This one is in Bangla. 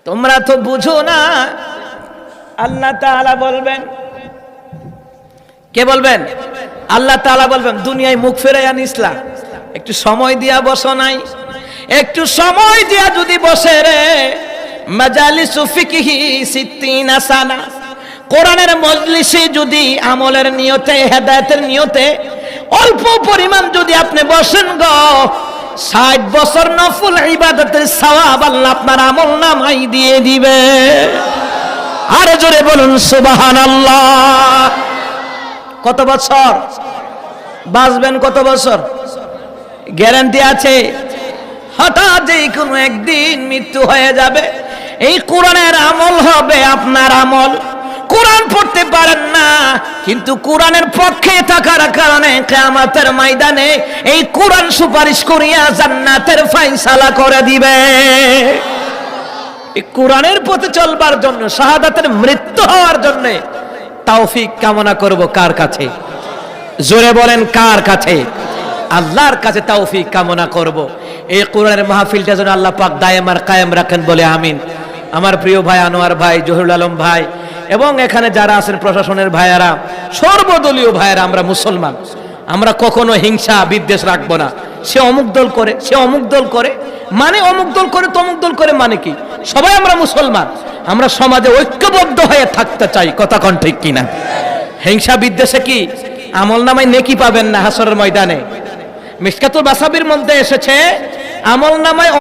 তোমরা তো বুঝো না। আল্লাহ তাআলা বলবেন, কে বলবেন? আল্লাহ তাআলা বলবেন, দুনিয়ায় মুখ ফেরাইয়া নিসলা, একটু সময় দিয়া বসো নাই? একটু সময় দিয়া যদি বসে রে, মাজালিসু ফিকহি 60 সানা, কোরআনের মজলিসে যদি আমলের নিয়তে, হেদায়েতের নিয়তে অল্প পরিমাণ যদি আপনি বসেন গো, 60 বছর নফল ইবাদতের সওয়াব আল্লাহ আপনার আমলনামায় দিয়ে দিবে। আরে জোরে বলুন সুবহানাল্লাহ। কত বছর বাঁচবেন? কত বছর গ্যারান্টি আছে? হঠাৎ যে কোনো একদিন মৃত্যু হয়ে যাবে। এই কোরআনের আমল হবে আপনার আমল। কোরআন পড়তে পারেন না, কিন্তু কোরআনের পক্ষে থাকার কারণে কিয়ামতের ময়দানে এই কোরআন সুপারিশ করিয়া জান্নাতের ফয়সালা করে দিবে। এই কোরআনের পথে চলবার জন্য, শাহাদাতের মৃত্যু হওয়ার জন্য তৌফিক কামনা করব কার কাছে? জোরে বলেন, কার কাছে? আল্লাহর কাছে তৌফিক কামনা করব। এই কোরআনের মাহফিলটা যেন আল্লাহ পাক দায়েম আর কায়েম রাখেন, বলে আমিন। আমার প্রিয় ভাই আনোয়ার ভাই, জহিরুল আলম ভাই এবং এখানে যারা আছেন প্রশাসনের ভাইয়েরা, সর্বদলীয় ভাইয়েরা, আমরা মুসলমান, আমরা কখনো হিংসা বিদ্বেষ রাখবো না। সে অমুক দল করে, সে অমুক দল করে, মানে অমুক দল করে, তমুক দল করে, মানে কি? সবাই আমরা মুসলমান, আমরা সমাজে ঐক্যবদ্ধ হয়ে থাকতে চাই। কথা কোন ঠিক কিনা? হিংসা বিদ্বেষে কি আমলনামায় নেকি পাবেন না হাসরের ময়দানে? মিশকাতুল মাসাবির মধ্যে এসেছে আমলনামায়